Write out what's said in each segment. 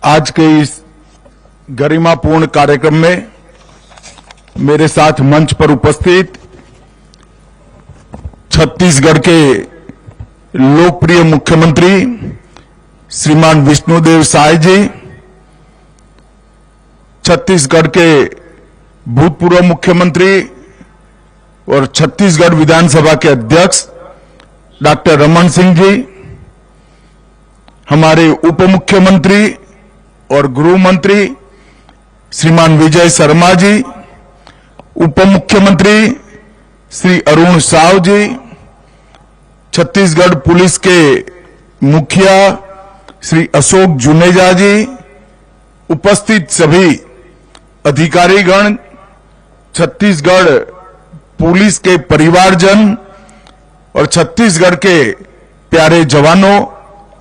आज के इस गरिमापूर्ण कार्यक्रम में मेरे साथ मंच पर उपस्थित छत्तीसगढ़ के लोकप्रिय मुख्यमंत्री श्रीमान विष्णुदेव साय जी, छत्तीसगढ़ के भूतपूर्व मुख्यमंत्री और छत्तीसगढ़ विधानसभा के अध्यक्ष डॉक्टर रमन सिंह जी, हमारे उप मुख्यमंत्री और गृह मंत्री श्रीमान विजय शर्मा जी, उप मुख्यमंत्री श्री अरुण साव जी, छत्तीसगढ़ पुलिस के मुखिया श्री अशोक जुनेजा जी, उपस्थित सभी अधिकारीगण, छत्तीसगढ़ पुलिस के परिवारजन और छत्तीसगढ़ के प्यारे जवानों,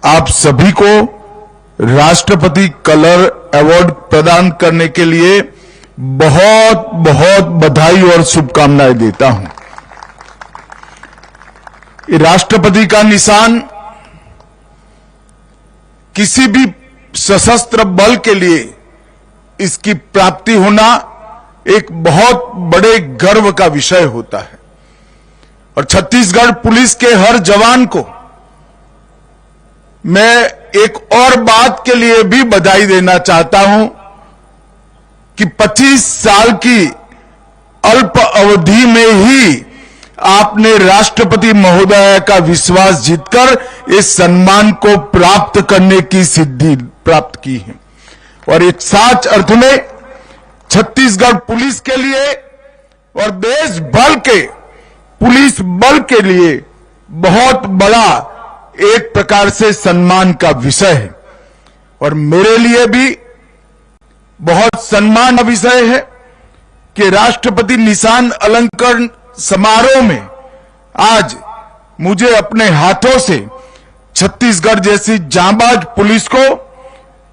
आप सभी को राष्ट्रपति कलर अवार्ड प्रदान करने के लिए बहुत बहुत बधाई और शुभकामनाएं देता हूं। राष्ट्रपति का निशान किसी भी सशस्त्र बल के लिए इसकी प्राप्ति होना एक बहुत बड़े गर्व का विषय होता है और छत्तीसगढ़ पुलिस के हर जवान को मैं एक और बात के लिए भी बधाई देना चाहता हूं कि 25 साल की अल्प अवधि में ही आपने राष्ट्रपति महोदय का विश्वास जीतकर इस सम्मान को प्राप्त करने की सिद्धि प्राप्त की है और एक सच अर्थ में छत्तीसगढ़ पुलिस के लिए और देश भर के पुलिस बल के लिए बहुत बड़ा एक प्रकार से सम्मान का विषय है और मेरे लिए भी बहुत सम्मान का विषय है कि राष्ट्रपति निशान अलंकरण समारोह में आज मुझे अपने हाथों से छत्तीसगढ़ जैसी जांबाज पुलिस को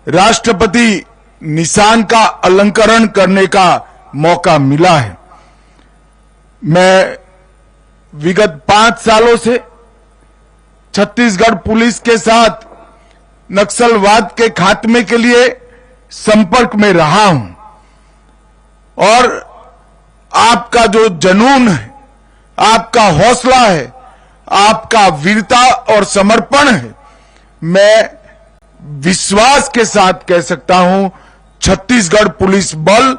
राष्ट्रपति निशान का अलंकरण करने का मौका मिला है। मैं विगत 5 सालों से छत्तीसगढ़ पुलिस के साथ नक्सलवाद के खात्मे के लिए संपर्क में रहा हूं और आपका जो जुनून है, आपका हौसला है, आपका वीरता और समर्पण है, मैं विश्वास के साथ कह सकता हूं छत्तीसगढ़ पुलिस बल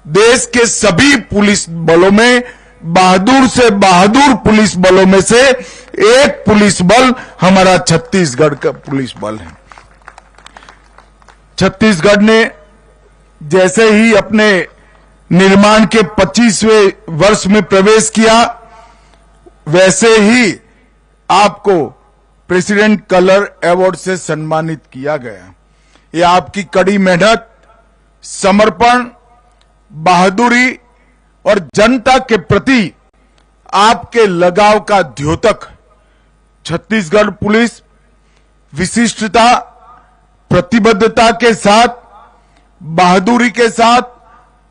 देश के सभी पुलिस बलों में बहादुर से बहादुर पुलिस बलों में से एक पुलिस बल हमारा छत्तीसगढ़ का पुलिस बल है। छत्तीसगढ़ ने जैसे ही अपने निर्माण के 25वें वर्ष में प्रवेश किया, वैसे ही आपको प्रेसिडेंट कलर अवार्ड से सम्मानित किया गया। ये आपकी कड़ी मेहनत, समर्पण, बहादुरी और जनता के प्रति आपके लगाव का द्योतक। छत्तीसगढ़ पुलिस विशिष्टता, प्रतिबद्धता के साथ, बहादुरी के साथ,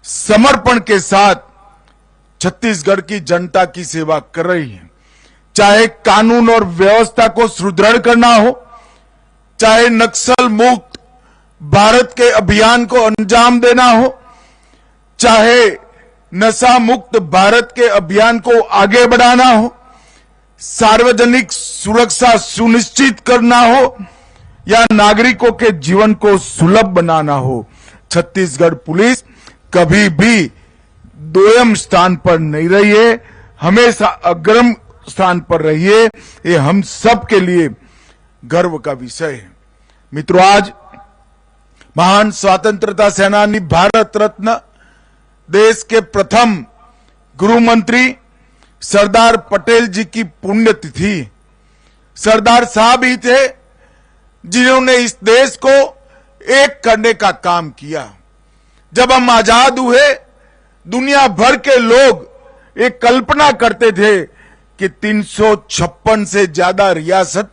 समर्पण के साथ छत्तीसगढ़ की जनता की सेवा कर रही है। चाहे कानून और व्यवस्था को सुदृढ़ करना हो, चाहे नक्सल मुक्त भारत के अभियान को अंजाम देना हो, चाहे नशा मुक्त भारत के अभियान को आगे बढ़ाना हो, सार्वजनिक सुरक्षा सुनिश्चित करना हो या नागरिकों के जीवन को सुलभ बनाना हो, छत्तीसगढ़ पुलिस कभी भी दोयम स्थान पर नहीं रही है, हमेशा अग्रम स्थान पर रही है। ये हम सब के लिए गर्व का विषय है। मित्रों, आज महान स्वतंत्रता सेनानी, भारत रत्न, देश के प्रथम गृह मंत्री सरदार पटेल जी की पुण्यतिथि। सरदार साहब ही थे जिन्होंने इस देश को एक करने का काम किया। जब हम आजाद हुए, दुनिया भर के लोग एक कल्पना करते थे कि 356 से ज्यादा रियासत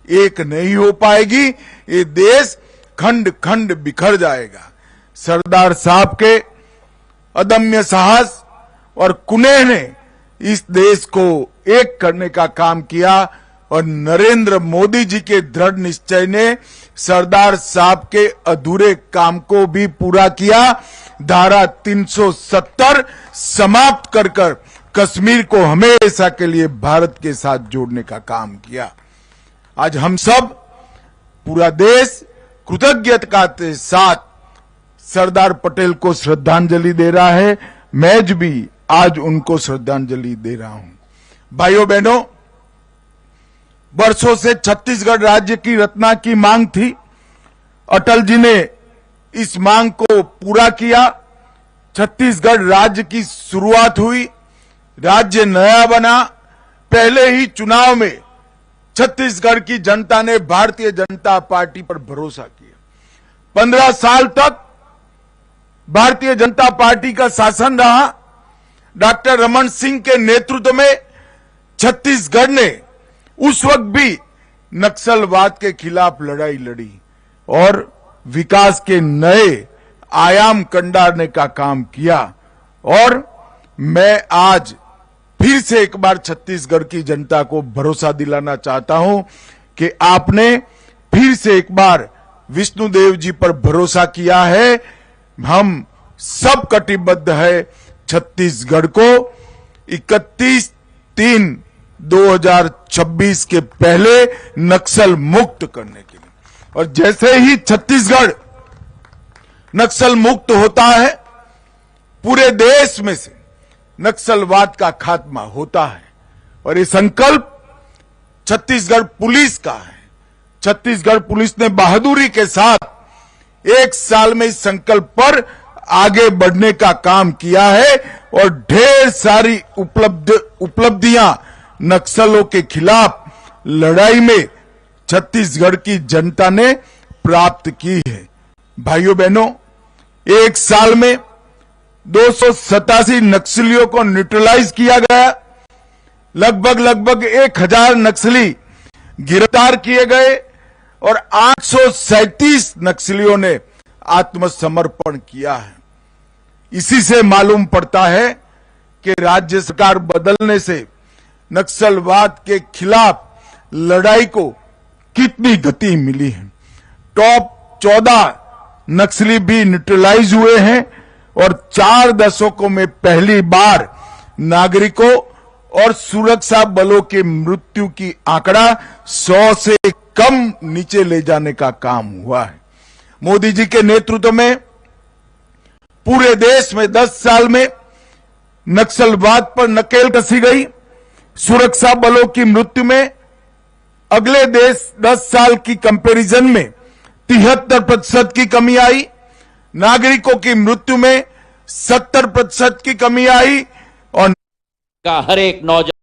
एक नहीं हो पाएगी, ये देश खंड खंड बिखर जाएगा। सरदार साहब के अदम्य साहस और कुनेह ने इस देश को एक करने का काम किया और नरेंद्र मोदी जी के दृढ़ निश्चय ने सरदार साहब के अधूरे काम को भी पूरा किया। धारा 370 समाप्त कर कश्मीर को हमेशा के लिए भारत के साथ जोड़ने का काम किया। आज हम सब, पूरा देश कृतज्ञता के साथ सरदार पटेल को श्रद्धांजलि दे रहा है। मैं भी आज उनको श्रद्धांजलि दे रहा हूं। भाइयों बहनों, वर्षों से छत्तीसगढ़ राज्य की रचना की मांग थी। अटल जी ने इस मांग को पूरा किया। छत्तीसगढ़ राज्य की शुरुआत हुई, राज्य नया बना। पहले ही चुनाव में छत्तीसगढ़ की जनता ने भारतीय जनता पार्टी पर भरोसा किया। 15 साल तक भारतीय जनता पार्टी का शासन रहा। डॉक्टर रमन सिंह के नेतृत्व में छत्तीसगढ़ ने उस वक्त भी नक्सलवाद के खिलाफ लड़ाई लड़ी और विकास के नए आयाम कंडारने का काम किया। और मैं आज फिर से एक बार छत्तीसगढ़ की जनता को भरोसा दिलाना चाहता हूं कि आपने फिर से एक बार विष्णुदेव जी पर भरोसा किया है। हम सब कटिबद्ध है छत्तीसगढ़ को 31/3/2026 के पहले नक्सल मुक्त करने के लिए। और जैसे ही छत्तीसगढ़ नक्सल मुक्त होता है, पूरे देश में से नक्सलवाद का खात्मा होता है। और ये संकल्प छत्तीसगढ़ पुलिस का है। छत्तीसगढ़ पुलिस ने बहादुरी के साथ 1 साल में इस संकल्प पर आगे बढ़ने का काम किया है और ढेर सारी उपलब्धियां नक्सलों के खिलाफ लड़ाई में छत्तीसगढ़ की जनता ने प्राप्त की है। भाइयों बहनों, 1 साल में 287 नक्सलियों को न्यूट्रलाइज किया गया। लगभग 1000 नक्सली गिरफ्तार किए गए और 837 नक्सलियों ने आत्मसमर्पण किया है। इसी से मालूम पड़ता है कि राज्य सरकार बदलने से नक्सलवाद के खिलाफ लड़ाई को कितनी गति मिली है। टॉप 14 नक्सली भी न्यूट्रलाइज हुए हैं और 4 दशकों में पहली बार नागरिकों और सुरक्षा बलों के मृत्यु की आंकड़ा 100 से कम नीचे ले जाने का काम हुआ है। मोदी जी के नेतृत्व में पूरे देश में 10 साल में नक्सलवाद पर नकेल कसी गई। सुरक्षा बलों की मृत्यु में अगले 10 साल की कंपैरिजन में 73% की कमी आई। नागरिकों की मृत्यु में 70% की कमी आई और का हर एक नौजवान